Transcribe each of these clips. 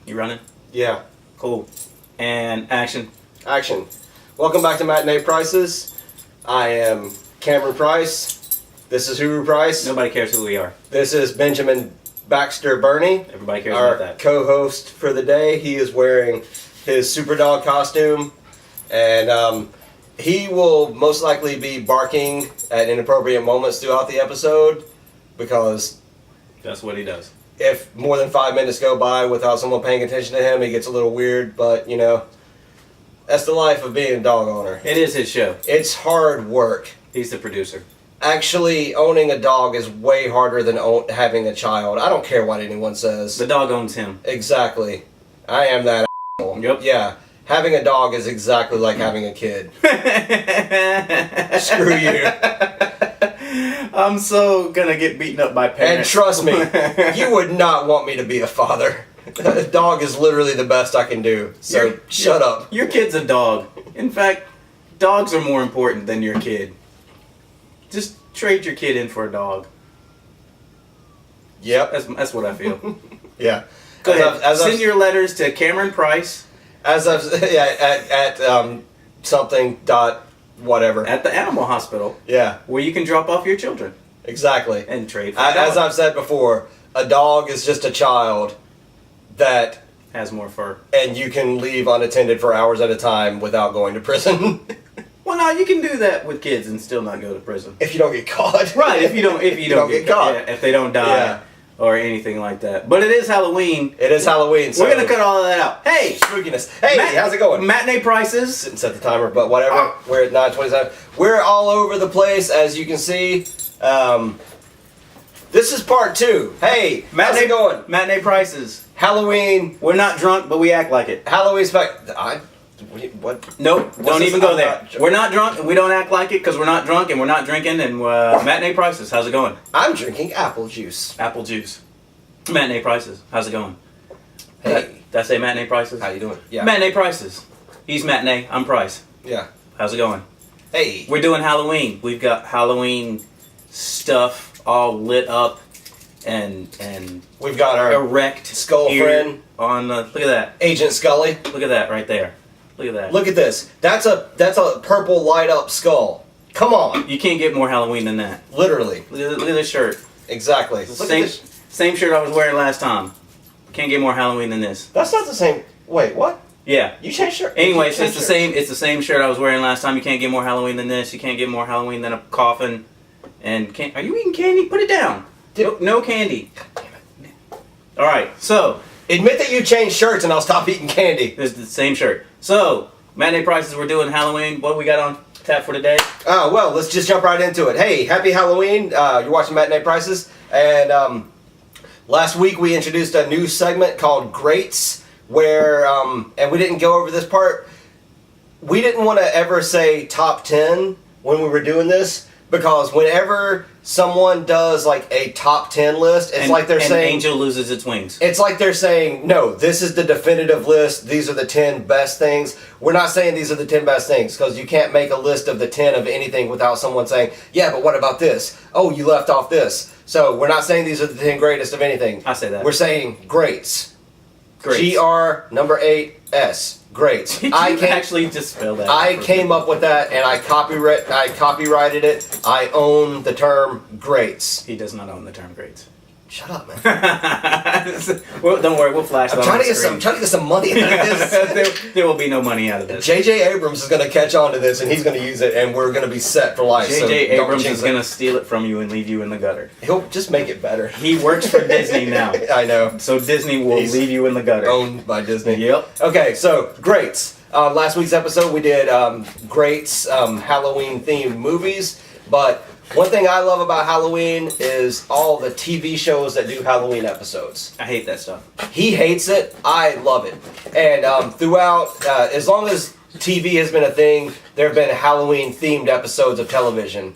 You running? Yeah. Cool. And action. Action. Welcome back to Matinee Prices. I am Cameron Price. This is Huru Price. Nobody cares who we are. This is Benjamin Baxter Burney. Everybody cares about that. Our co-host for the day. He is wearing his super dog costume, and he will most likely be barking at inappropriate moments throughout the episode because that's what he does. If more than 5 minutes go by without someone paying attention to him, he gets a little weird, but, you know, that's the life of being a dog owner. It is his show. It's hard work. He's the producer. Actually, owning a dog is way harder than having a child. I don't care what anyone says. The dog owns him. Exactly. I am that asshole. Yep. Yeah. Having a dog is exactly like having a kid. Screw you. I'm so gonna get beaten up by parents. And trust me, you would not want me to be a father. A dog is literally the best I can do. So shut up. Your kid's a dog. In fact, dogs are more important than your kid. Just trade your kid in for a dog. Yep. That's what I feel. Yeah. Go ahead. Send your letters to Cameron Price. At something dot whatever. At the animal hospital. Yeah. Where you can drop off your children. Exactly. And trade for a dog. As I've said before, a dog is just a child that has more fur. And you can leave unattended for hours at a time without going to prison. Well, no, you can do that with kids and still not go to prison. If you don't get caught. Right, if you don't get caught. Yeah, if they don't die. Yeah. Or anything like that. But it is Halloween. It is Halloween. So we're going to cut all of that out. Hey! Spookiness. Hey, how's it going? Matinee Prices. Didn't set the timer, but whatever. We're at 9:27. We're all over the place, as you can see. This is part 2. Hey, how's it going? Matinee Prices. Halloween. We're not drunk, but we act like it. Halloween what? Nope, don't even go there. We're not drunk, and we don't act like it because we're not drunk and we're not drinking. And Matinee Prices, how's it going? I'm drinking apple juice. Apple juice. Matinee Prices, how's it going? Hey. Did I say Matinee Prices? How you doing? Yeah. Matinee Prices. He's Matinee, I'm Price. Yeah. How's it going? Hey. We're doing Halloween. We've got Halloween stuff all lit up and we've got our erect skull friend on look at that. Agent Scully. Look at that right there. Look at that. Look at this. That's a purple light up skull. Come on. You can't get more Halloween than that. Literally. Look at this shirt. Exactly. Same shirt I was wearing last time. Can't get more Halloween than this. That's not the same. Wait, what? Yeah. You changed shirt. Anyways, it's the same. It's the same shirt I was wearing last time. You can't get more Halloween than this. You can't get more Halloween than a coffin. And are you eating candy? Put it down. No candy. God damn it. All right. So admit that you changed shirts, and I'll stop eating candy. It's the same shirt. So Matinee Prices. We're doing Halloween. What do we got on tap for today? Oh well, let's just jump right into it. Hey, happy Halloween! You're watching Matinee Prices, and last week we introduced a new segment called Greats, where and we didn't go over this part. We didn't want to ever say top 10 when we were doing this. Because whenever someone does like a top 10 list, it's like they're saying... Angel loses its wings. It's like they're saying, no, this is the definitive list. These are the 10 best things. We're not saying these are the 10 best things. Because you can't make a list of the 10 of anything without someone saying, yeah, but what about this? Oh, you left off this. So we're not saying these are the 10 greatest of anything. I say that. We're saying greats. Greats. GR8S. Greats. I can actually just spell that. I came up with that, and I copyrighted it. I own the term greats. He does not own the term greats. Shut up, man. Well, don't worry, we'll flash that. I'm trying to get some money out of this. There will be no money out of this. J.J. Abrams is going to catch on to this, and he's going to use it, and we're going to be set for life. J.J. Abrams is going to steal it from you and leave you in the gutter. He'll just make it better. He works for Disney now. I know. So Disney will leave you in the gutter. Owned by Disney. Yep. Okay, so greats. Last week's episode we did greats Halloween-themed movies, but one thing I love about Halloween is all the TV shows that do Halloween episodes. I hate that stuff. He hates it. I love it. And throughout, as long as TV has been a thing, there have been Halloween-themed episodes of television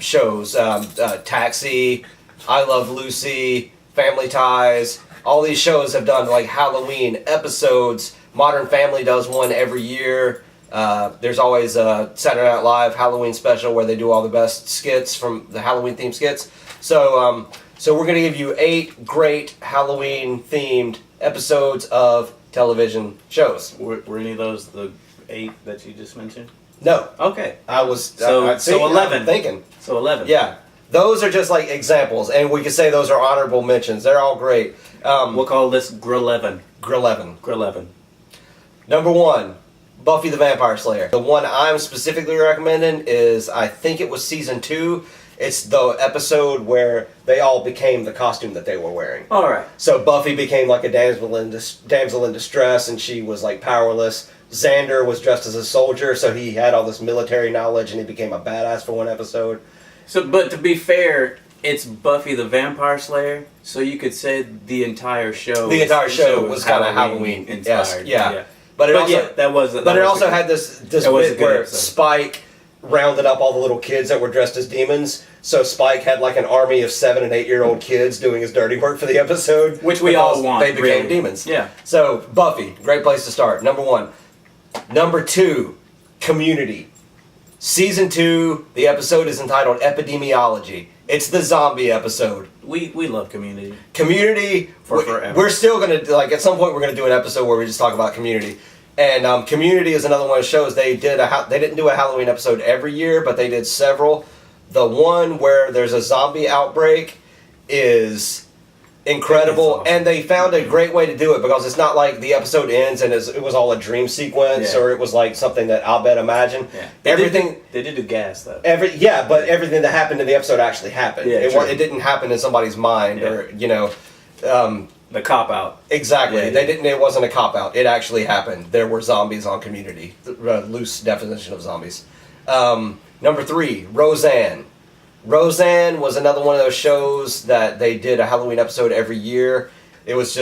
shows. Taxi, I Love Lucy, Family Ties. All these shows have done like Halloween episodes. Modern Family does one every year. There's always a Saturday Night Live Halloween special where they do all the best skits from the Halloween themed skits. So So we're going to give you 8 great Halloween-themed episodes of television shows. Were any of those the 8 that you just mentioned? No. Okay. I was... So 11. I'm thinking. So 11. Yeah. Those are just like examples, and we could say those are honorable mentions. They're all great. We'll call this Grillevin. Grillevin. Number 1, Buffy the Vampire Slayer. The one I'm specifically recommending is, I think it was season 2. It's the episode where they all became the costume that they were wearing. All right. So Buffy became like a damsel in distress, and she was like powerless. Xander was dressed as a soldier, so he had all this military knowledge, and he became a badass for one episode. So, but to be fair, it's Buffy the Vampire Slayer, so you could say the entire show. The entire show was kind of Halloween inspired. Yes, yeah. But it also had this bit where Spike rounded up all the little kids that were dressed as demons. So Spike had like an army of 7 and 8-year-old kids doing his dirty work for the episode, which we all want. They became demons. Yeah. So Buffy, great place to start. Number 1. Number 2, Community. Season 2. The episode is entitled Epidemiology. It's the zombie episode. We love Community. Community for forever. We're still gonna at some point we're gonna do an episode where we just talk about Community. And Community is another one of the shows. They didn't do a Halloween episode every year, but they did several. The one where there's a zombie outbreak is incredible, awesome. And they found a great way to do it because it's not like the episode ends and it was all a dream sequence, or it was like something that Abed imagined. Yeah. They did do gas though. But everything that happened in the episode actually happened. Yeah, it didn't happen in somebody's mind or the cop out. Exactly. Yeah, It wasn't a cop out. It actually happened. There were zombies on Community. The loose definition of zombies. Number 3, Roseanne. Roseanne was another one of those shows that they did a Halloween episode every year. It was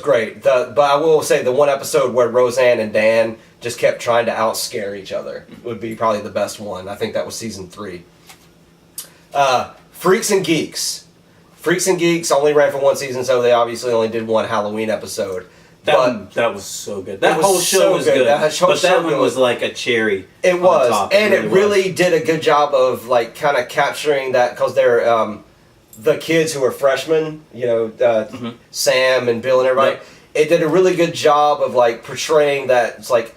great. But I will say the one episode where Roseanne and Dan just kept trying to outscare each other would be probably the best one. I think that was season 3. Freaks and Geeks. Freaks and Geeks only ran for 1 season, so they obviously only did 1 Halloween episode. That was so good. That whole show was good. But that one was like a cherry. It was, on top. And it really did a good job of like kind of capturing that because they're the kids who are freshmen, Sam and Bill and everybody. Yep. It did a really good job of like portraying that it's like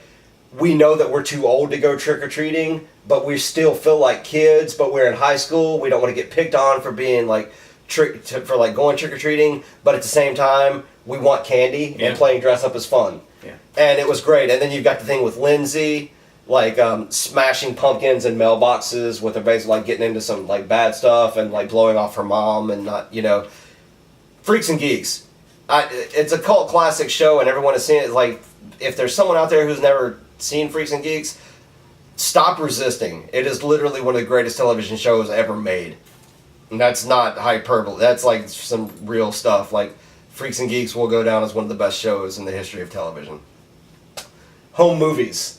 we know that we're too old to go trick or treating, but we still feel like kids. But we're in high school. We don't want to get picked on for being like going trick or treating, but at the same time we want candy and playing dress up is fun. Yeah. And it was great. And then you've got the thing with Lindsay, like smashing pumpkins in mailboxes with her basically like getting into some like bad stuff and like blowing off her mom and not Freaks and Geeks. It's a cult classic show and everyone has seen it. Like if there's someone out there who's never seen Freaks and Geeks, stop resisting. It is literally one of the greatest television shows ever made. And that's not hyperbole. That's like some real stuff. Like Freaks and Geeks will go down as one of the best shows in the history of television. Home movies.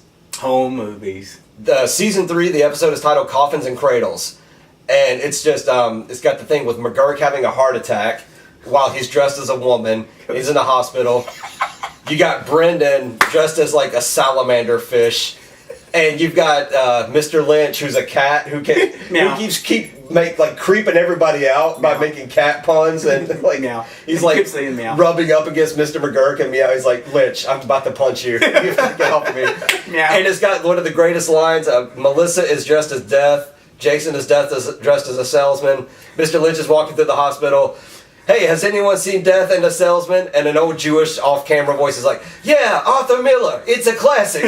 Season 3, the episode is titled Coffins and Cradles. And it's just, it's got the thing with McGurk having a heart attack while he's dressed as a woman. He's in the hospital. You got Brendan dressed as like a salamander fish. And you've got Mr. Lynch, who's a cat who keeps creeping everybody out by making cat puns and like he's like rubbing up against Mr. McGurk and meow. He's like, Lynch, I'm about to punch you. You have to get off of me. And it's got one of the greatest lines. Melissa is dressed as Death. Jason is dressed as a salesman. Mr. Lynch is walking through the hospital. Hey, has anyone seen Death and a Salesman? And an old Jewish off-camera voice is like, yeah, Arthur Miller. It's a classic.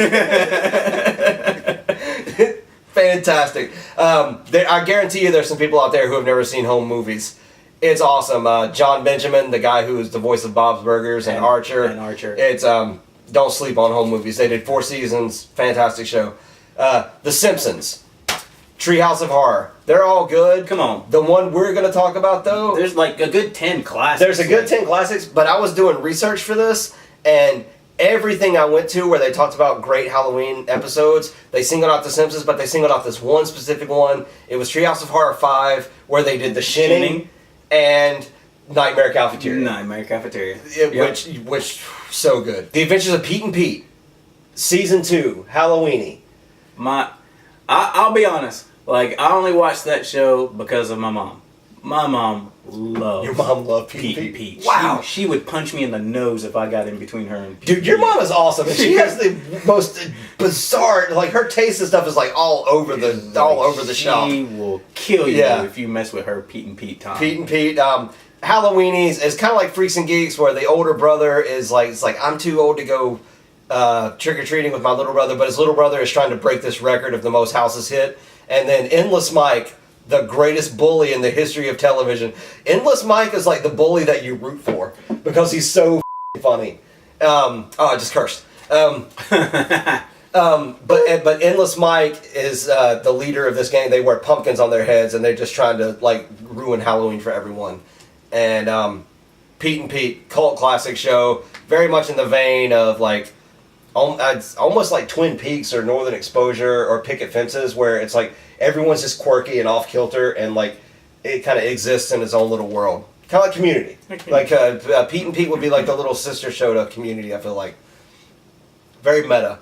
Fantastic. I guarantee you there's some people out there who have never seen home movies. It's awesome. John Benjamin, the guy who's the voice of Bob's Burgers and Archer. It's don't sleep on home movies. They did 4 seasons. Fantastic show. The Simpsons. Treehouse of Horror. They're all good. Come on. The one we're going to talk about, though... There's like a good 10 classics. There's a good 10 classics, but I was doing research for this, and everything I went to where they talked about great Halloween episodes, they singled out The Simpsons, but they singled out this one specific one. It was Treehouse of Horror 5, where they did The Shinning and Nightmare Cafeteria. Which so good. The Adventures of Pete and Pete. Season 2, Halloweeny. I'll be honest. Like, I only watched that show because of my mom. My mom loves Your mom loved Pete Pete and Pete. Wow. She would punch me in the nose if I got in between her and Pete. Dude, your mom is awesome, and she has the most bizarre. Like her taste and stuff is like all over the shop. She will kill you if you mess with her Pete and Pete time. Pete and Pete. Halloweenies is kind of like Freaks and Geeks, where the older brother is like, it's like I'm too old to go trick or treating with my little brother, but his little brother is trying to break this record of the most houses hit, and then Endless Mike, the greatest bully in the history of television. Endless Mike is like the bully that you root for because he's so funny. I just cursed. But Endless Mike is the leader of this gang. They wear pumpkins on their heads, and they're just trying to like ruin Halloween for everyone. And Pete and Pete, cult classic show, very much in the vein of like almost like Twin Peaks or Northern Exposure or Picket Fences, where it's like everyone's just quirky and off kilter, and like it kind of exists in its own little world, kind of like Community. Like Pete and Pete would be like the little sister show to Community. I feel like very meta.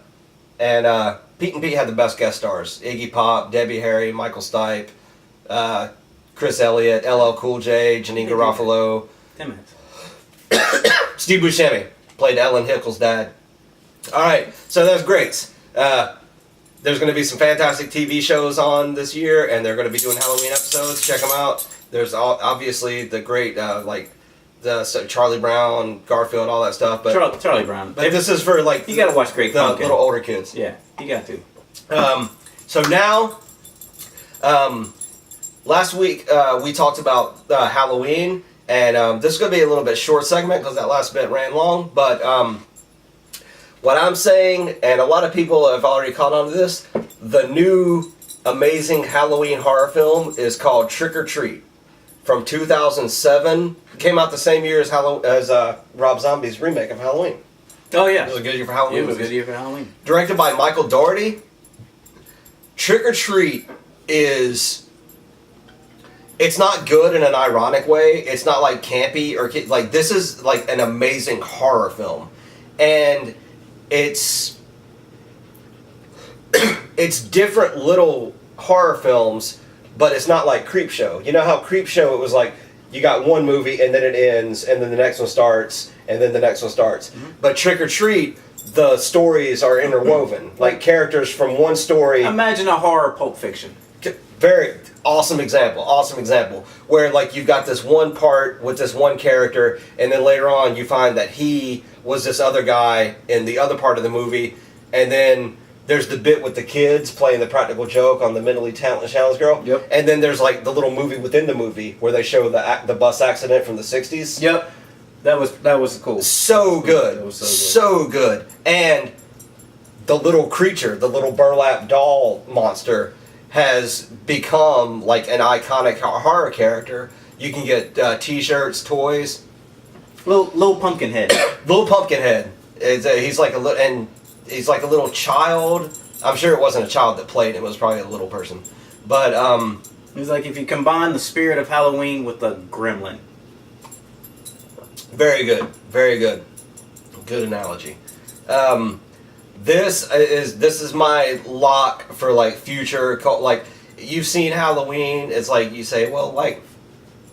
And Pete and Pete had the best guest stars: Iggy Pop, Debbie Harry, Michael Stipe, Chris Elliott, LL Cool J, Janine Garofalo, Steve Buscemi played Ellen Hickles' dad. All right, so that's great. There's going to be some fantastic TV shows on this year, and they're going to be doing Halloween episodes. Check them out. There's obviously the great Charlie Brown, Garfield, all that stuff. But Charlie Brown. But this is for like you got to watch Great the Pumpkin. Little older kids. Yeah, you got to. So now, last week we talked about Halloween, and this is going to be a little bit short segment because that last bit ran long. But what I'm saying, and a lot of people have already caught on to this, the new amazing Halloween horror film is called Trick or Treat from 2007. Came out the same year as Rob Zombie's remake of Halloween. Oh yeah, It was a good year for Halloween. It was a good year for Halloween. Directed by Michael Dougherty. Trick or Treat is... It's not good in an ironic way. It's not like campy or... Like, this is like an amazing horror film. And it's different little horror films, but it's not like Creepshow. You know how Creepshow, it was like you got one movie and then it ends and then the next one starts and then the next one starts. Mm-hmm. But Trick or Treat, the stories are interwoven. Like characters from one story. Imagine a horror Pulp Fiction. Very awesome example. Where like you've got this one part with this one character, and then later on you find that he was this other guy in the other part of the movie, and then there's the bit with the kids playing the practical joke on the mentally challenged girl. Yep. And then there's like the little movie within the movie where they show the bus accident from the 60s. Yep. That was cool. So good. That was so good. And the little creature, the little burlap doll monster, has become like an iconic horror character. You can get T-shirts, toys. Little Pumpkinhead. Little Pumpkinhead. He's like a little child. I'm sure it wasn't a child that played. It was probably a little person. But it's like if you combine the spirit of Halloween with the gremlin. Very good. Very good. Good analogy. This is my lock for like future, like you've seen Halloween. It's like you say, well, like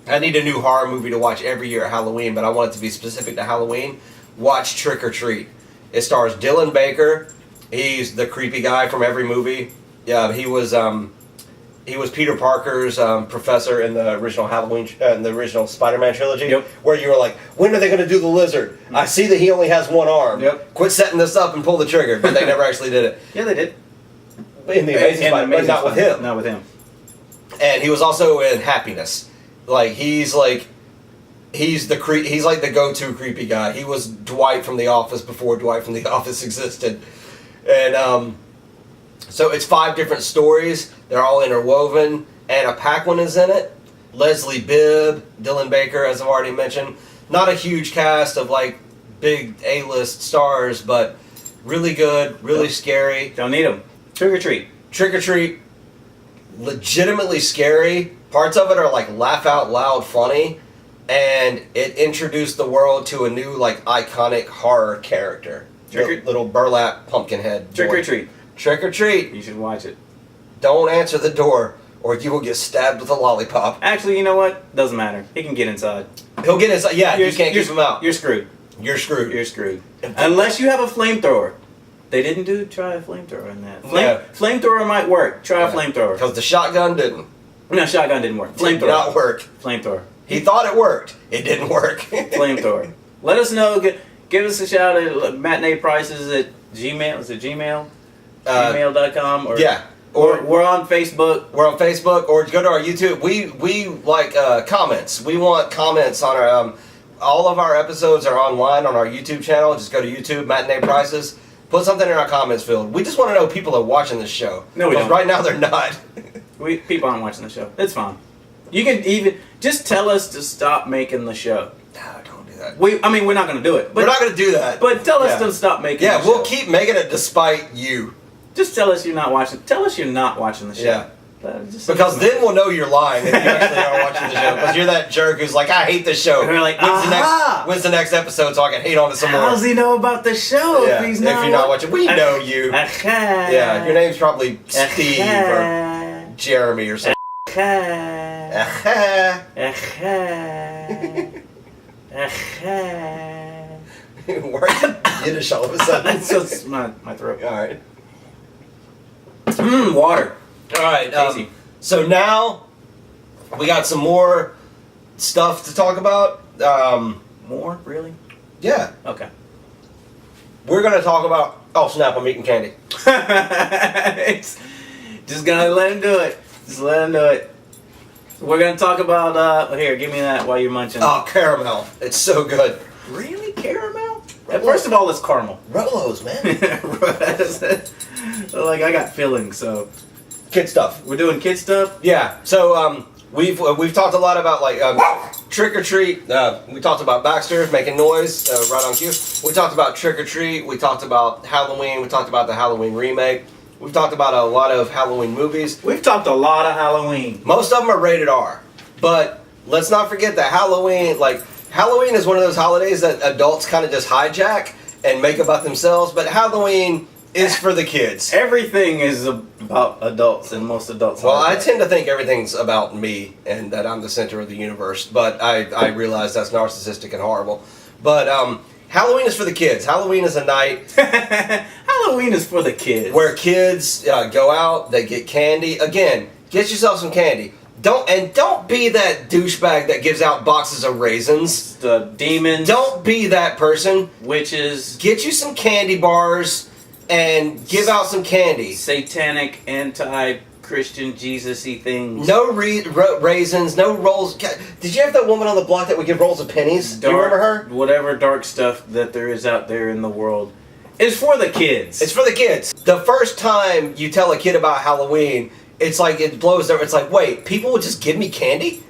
I need a new horror movie to watch every year at Halloween, but I want it to be specific to Halloween. Watch Trick or Treat. It stars Dylan Baker. He's the creepy guy from every movie. Yeah, he was Peter Parker's professor in the original Halloween, in the original Spider-Man trilogy. Yep. Where you were like, when are they going to do the lizard? I see that he only has one arm. Yep. Quit setting this up and pull the trigger. But they never actually did it. Yeah, they did. In the Amazing Spider-Man, but not with him. Not with him. And he was also in Happiness. Like he's like the go-to creepy guy. He was Dwight from The Office before Dwight from The Office existed. And so it's 5 different stories. They're all interwoven. Anna Paquin is in it. Leslie Bibb, Dylan Baker, as I've already mentioned. Not a huge cast of like big A-list stars, but really good, really scary. Don't need them. Trick or Treat. Trick or Treat, legitimately scary. Parts of it are like laugh out loud funny, and it introduced the world to a new like iconic horror character. Little burlap pumpkin head. Trick or Treat. Trick or Treat. You should watch it. Don't answer the door. or you will get stabbed with a lollipop. Actually, you know what? Doesn't matter. He can get inside. He'll get inside. Yeah, you can't keep him out. You're screwed. You're screwed. You're screwed. Unless you have a flamethrower. They didn't try a flamethrower in that. Flamethrower might work. Try a flamethrower. Because the shotgun didn't. No, shotgun didn't work. Flamethrower. Did not work. Flamethrower. He thought it worked. It didn't work. Flamethrower. Let us know. Give us a shout at matinee prices at Gmail. Is it Gmail? Gmail.com? Or, yeah. Or we're on Facebook. We're on Facebook, or go to our YouTube. We like comments. We want comments on our. All of our episodes are online on our YouTube channel. Just go to YouTube, Matinee Prices. Put something in our comments field. We just want to know people are watching this show. No, we don't. Right now they're not. People aren't watching the show. It's fine. You can even just tell us to stop making the show. No, don't do that. We're not going to do it. But, we're not going to do that. But tell us to stop making. Yeah, the show. we'll keep making it despite you. Just tell us you're not watching. Tell us you're not watching the show. Yeah. Because then we'll know you're lying if you actually are watching the show. Because you're that jerk who's like, I hate this show. And we're like, when's the next episode so I can hate on it some more? How does he know about the show if you're not watching? We know you. Yeah, your name's probably Steve or Jeremy or something. Why are you Yiddish all of a sudden? That's just my throat. Alright. Water. Alright, so now we got some more stuff to talk about. More? Really? Yeah. Okay. We're going to talk about... Oh, snap, I'm eating candy. Just gonna let him do it. Just let him do it. We're going to talk about... here, give me that while you're munching. Oh, caramel. It's so good. Really? Caramel? First of all, it's caramel. Rolos, man. Like, I got feelings, so... Kid stuff. We're doing kid stuff? Yeah. So, we've talked a lot about, like, trick or treat. We talked about Baxter making noise right on cue. We talked about trick or treat. We talked about Halloween. We talked about the Halloween remake. We've talked about a lot of Halloween movies. We've talked a lot of Halloween. Most of them are rated R. But let's not forget that Halloween is one of those holidays that adults kind of just hijack and make about themselves. But Halloween is for the kids. Everything is about adults, and most adults. Well, I tend to think everything's about me and that I'm the center of the universe. But I realize that's narcissistic and horrible. But Halloween is for the kids. Halloween is a night. Halloween is for the kids. Where kids go out, they get candy. Again, get yourself some candy. Don't be that douchebag that gives out boxes of raisins. The demons. Don't be that person. Witches. Get you some candy bars and give out some candy. Satanic, anti-Christian, Jesus-y things. No raisins, no rolls. Did you have that woman on the block that would give rolls of pennies? Do you remember her? Whatever dark stuff that there is out there in the world is for the kids. It's for the kids. The first time you tell a kid about Halloween, it's like it blows their... It's like, wait, people would just give me candy?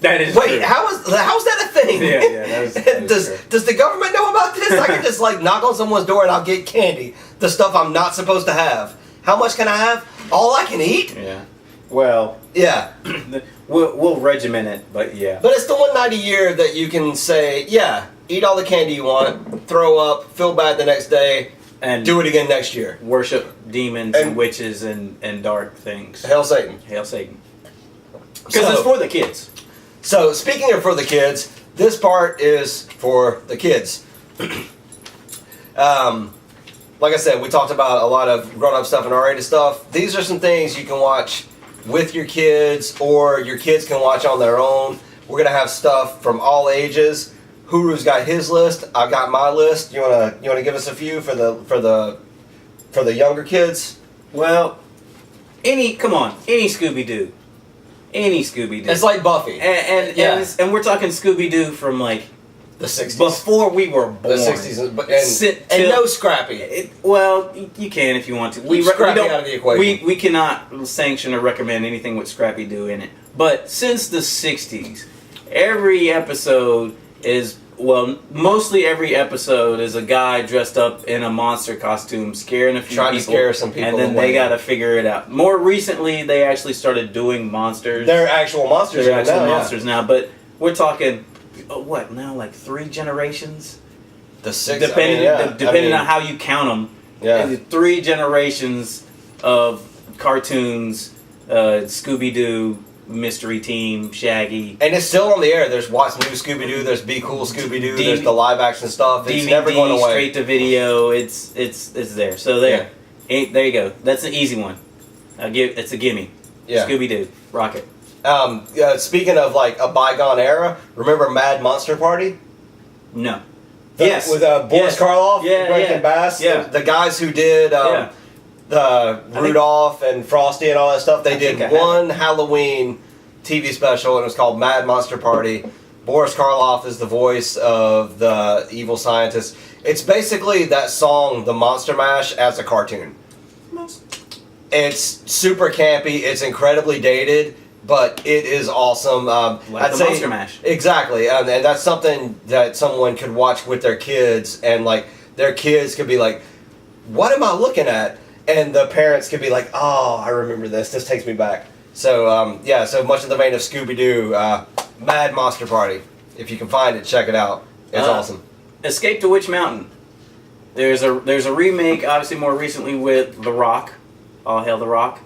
That is Wait, true. how's that a thing? Yeah, that is does the government know about this? I can just like knock on someone's door and I'll get candy. The stuff I'm not supposed to have. How much can I have? All I can eat? Yeah. Well. Yeah. We'll regiment it, but yeah. But it's the one night a year that you can say, yeah, eat all the candy you want, throw up, feel bad the next day, and do it again next year. Worship demons and witches and dark things. Hail Satan. Hail Satan. Because it's for the kids. So, speaking of for the kids, this part is for the kids. Like I said, we talked about a lot of grown-up stuff and R-rated stuff. These are some things you can watch with your kids, or your kids can watch on their own. We're gonna have stuff from all ages. Huru's got his list. I've got my list. You wanna give us a few for the younger kids? Well, any Scooby-Doo. Any Scooby-Doo. It's like Buffy. And we're talking Scooby-Doo from like the 60s. Before we were born. The 60s. And no Scrappy. Well, you can if you want to. Keep Scrappy out of the equation. We cannot sanction or recommend anything with Scrappy-Doo in it. But since the 60s, every episode is... Well, mostly every episode is a guy dressed up in a monster costume scaring a few people. Trying to scare some people and then away. they got to figure it out. More recently, they actually started doing monsters. They're actual monsters. They're actual monsters now. But we're talking, what, now like 3 generations? The 6, depending on how you count them. Yeah. 3 generations of cartoons Scooby-Doo, Mystery Team, Shaggy. And it's still on the air. There's What's New Scooby-Doo, there's Be Cool Scooby-Doo, there's the live action stuff. It's DVD, never going away. Straight to video. It's there. So there. There you go. That's an easy one. It's a gimme. Yeah. Scooby-Doo. Rock it. Speaking of like a bygone era, remember Mad Monster Party? No. Yes. With Boris Karloff, Rankin Bass, the guys who did the Rudolph and Frosty and all that stuff. They did one Halloween TV special, and it was called Mad Monster Party. Boris Karloff is the voice of the evil scientist. It's basically that song, The Monster Mash, as a cartoon. It's super campy. It's incredibly dated, but it is awesome. I'd say Monster Mash. Exactly, and that's something that someone could watch with their kids, and like their kids could be like, "What am I looking at?" And the parents could be like, "Oh, I remember this. This takes me back." So so much in the vein of Scooby-Doo, Mad Monster Party. If you can find it, check it out. It's awesome. Escape to Witch Mountain. There's a remake, obviously more recently with The Rock. All hail The Rock.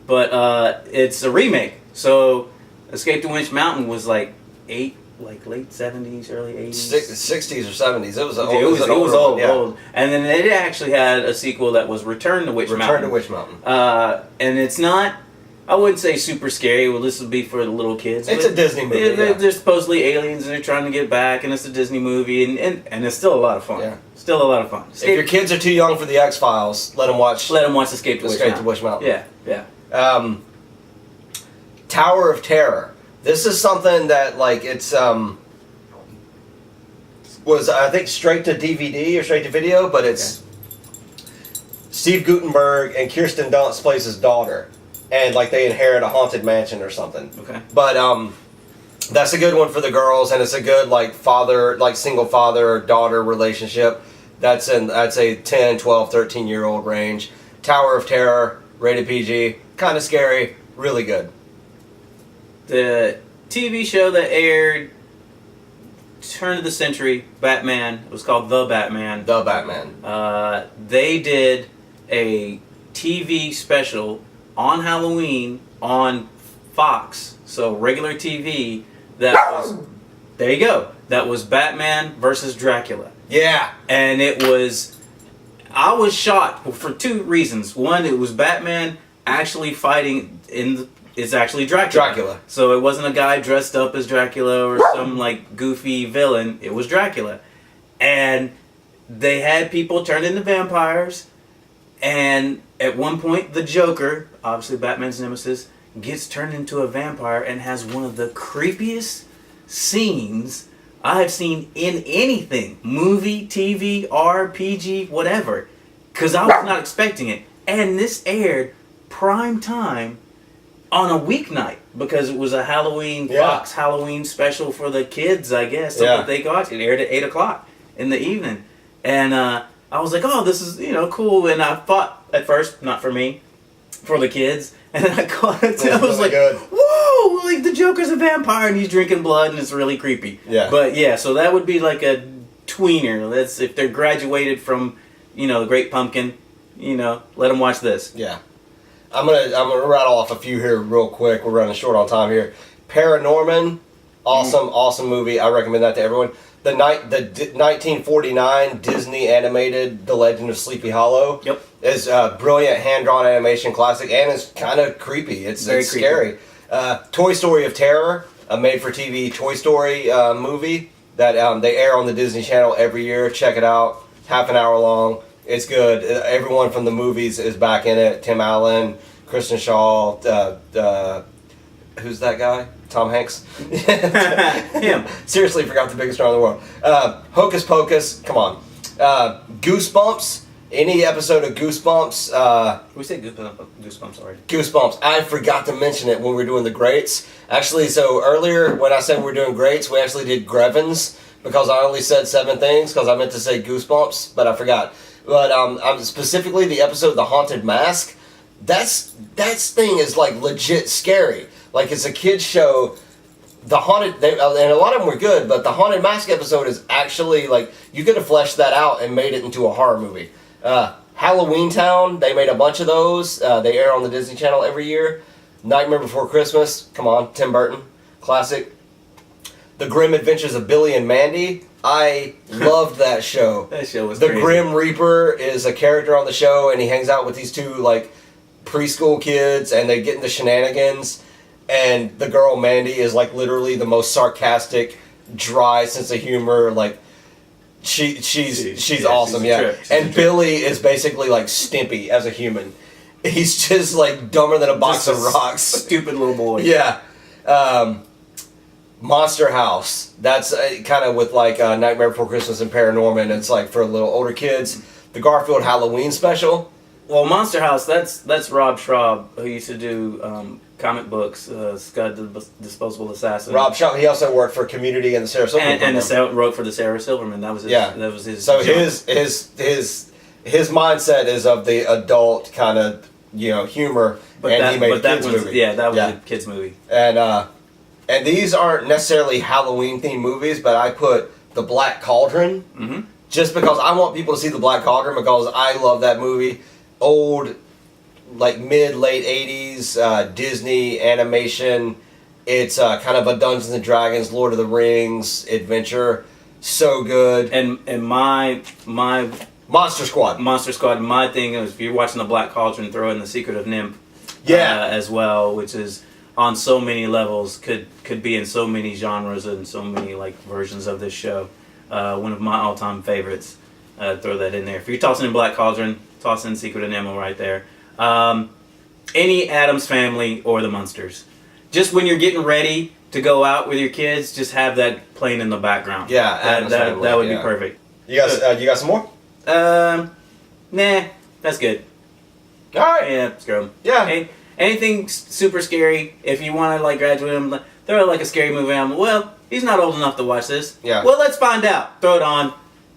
But it's a remake. So Escape to Witch Mountain was like late 70s, early 80s. 60s or 70s. It was old. And then it actually had a sequel that was Return to Witch Mountain. Return to Witch Mountain. And it's not, I wouldn't say super scary. Well, this would be for the little kids. It's a Disney movie. They're supposedly aliens and they're trying to get back, and it's a Disney movie, and it's still a lot of fun. Yeah. Still a lot of fun. If your kids are too young for the X-Files, let them watch Escape to Witch Mountain. Yeah. Tower of Terror. This is something that like it's was I think straight to DVD or straight to video, but it's Steve Guttenberg and Kirsten Dunst plays his daughter, and like they inherit a haunted mansion or something. Okay. But that's a good one for the girls, and it's a good like single father daughter relationship. That's a 10, 12, 13-year-old range. Tower of Terror, rated PG, kind of scary, really good. The TV show that aired turn of the century, Batman. It was called The Batman. The Batman. They did a TV special on Halloween on Fox, so regular TV. That was there you go. That was Batman versus Dracula. Yeah, and I was shocked for two reasons. One, it was Batman actually fighting it's actually Dracula. So it wasn't a guy dressed up as Dracula or some like goofy villain. It was Dracula. And they had people turned into vampires. And at one point, the Joker, obviously Batman's nemesis, gets turned into a vampire and has one of the creepiest scenes I have seen in anything. Movie, TV, RPG, whatever. Because I was not expecting it. And this aired prime time on a weeknight because it was a Fox Halloween special for the kids, I guess. So that they got it aired at 8 o'clock in the evening. And I was like, oh, this is, cool. And I thought at first, not for me, for the kids. And then I caught it. I was like, whoa, like the Joker's a vampire and he's drinking blood and it's really creepy. Yeah. But yeah, so that would be like a tweener. That's if they're graduated from, the Great Pumpkin, let them watch this. Yeah. I'm gonna rattle off a few here real quick. We're running short on time here. Paranorman, awesome movie. I recommend that to everyone. The 1949 Disney animated The Legend of Sleepy Hollow. Yep. Is a brilliant hand-drawn animation classic, and it's kind of creepy. It's scary. Toy Story of Terror, a made-for-TV Toy Story movie that they air on the Disney Channel every year. Check it out. Half an hour long. It's good. Everyone from the movies is back in it. Tim Allen, Kristen Shaw, who's that guy? Tom Hanks? Him. Seriously, forgot the biggest star in the world. Hocus Pocus, come on. Goosebumps, any episode of Goosebumps. We said Goosebumps already. Goosebumps. I forgot to mention it when we were doing the greats. Actually, so earlier when I said we were doing greats, we actually did Grevins because I only said 7 things because I meant to say Goosebumps, but I forgot. But specifically the episode The Haunted Mask, that thing is like legit scary. Like it's a kid's show. And a lot of them were good, but the Haunted Mask episode is actually like you could have fleshed that out and made it into a horror movie. Halloween Town, they made a bunch of those. They air on the Disney Channel every year. Nightmare Before Christmas. Come on, Tim Burton, classic. The Grim Adventures of Billy and Mandy. I loved that show. That show was The crazy. Grim Reaper is a character on the show, and he hangs out with these two like preschool kids, and they get into shenanigans. And the girl Mandy is like literally the most sarcastic, dry sense of humor. Like she's awesome, yeah. And Billy is basically like Stimpy as a human. He's just like dumber than a box of rocks. Stupid little boy. Yeah. Monster House. That's kind of with like Nightmare Before Christmas and Paranorman. It's like for little older kids. The Garfield Halloween special. Well, Monster House. That's Rob Schraub, who used to do comic books. Scud the Disposable Assassin. Rob Shaw. He also worked for Community and the Sarah Silverman. And wrote for the Sarah Silverman. That was his. Yeah. That was his. So jump. his mindset is of the adult kind of humor, he made a kids movie. Yeah, that was a kids movie. And these aren't necessarily Halloween themed movies, but I put The Black Cauldron just because I want people to see The Black Cauldron because I love that movie. Old, like late 80s Disney animation. It's kind of a Dungeons and Dragons, Lord of the Rings adventure. So good. And my Monster Squad. My thing is, if you're watching The Black Cauldron, throw in The Secret of Nymph, as well, which is on so many levels, could be in so many genres and so many like versions of this show. One of my all-time favorites. Throw that in there. If you're tossing in Black Cauldron, toss in Secret of Nemo right there. Any Addams Family or the Munsters. Just when you're getting ready to go out with your kids, just have that playing in the background. Yeah, that would be perfect. You got some more? Nah, that's good. All right. Yeah, screw 'em. Yeah. Hey, anything super scary, if you want to like graduate him, throw like a scary movie on. Well, he's not old enough to watch this. Yeah. Well, let's find out. Throw it on.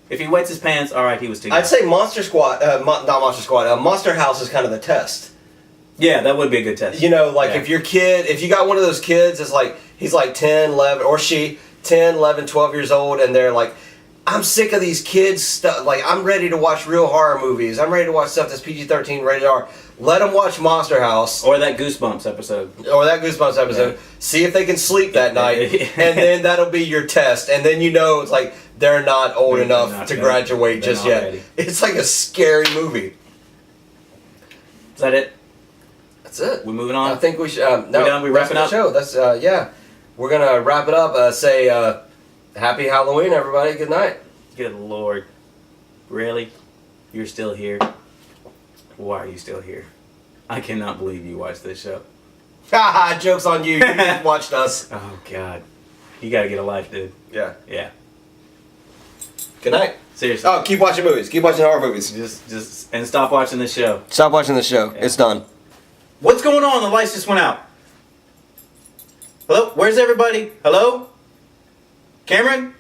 If he wets his pants, all right, he was too young. I'd say Monster Squad, not Monster Squad. Monster House is kind of the test. Yeah, that would be a good test. If you got one of those kids, it's like he's like 10, 11, or she 10, 11, 12 years old, and they're like, I'm sick of these kids stuff. Like, I'm ready to watch real horror movies. I'm ready to watch stuff that's PG-13 rated R. Let them watch Monster House. Or that Goosebumps episode. Yeah. See if they can sleep that night. And then that'll be your test. And then it's like they're not old enough to graduate just yet. Ready. It's like a scary movie. Is that it? That's it. We moving on? I think we should. We done? We wrapping up? The show. That's We're gonna wrap it up. Say happy Halloween, everybody. Good night. Good Lord. Really? You're still here? Why are you still here? I cannot believe you watched this show. Haha, joke's on you. You just watched us. Oh, God. You gotta get a life, dude. Yeah. Yeah. Good night. Seriously. Oh, keep watching movies. Keep watching horror movies. And stop watching this show. Stop watching the show. Yeah. It's done. What's going on? The lights just went out. Hello? Where's everybody? Hello? Cameron?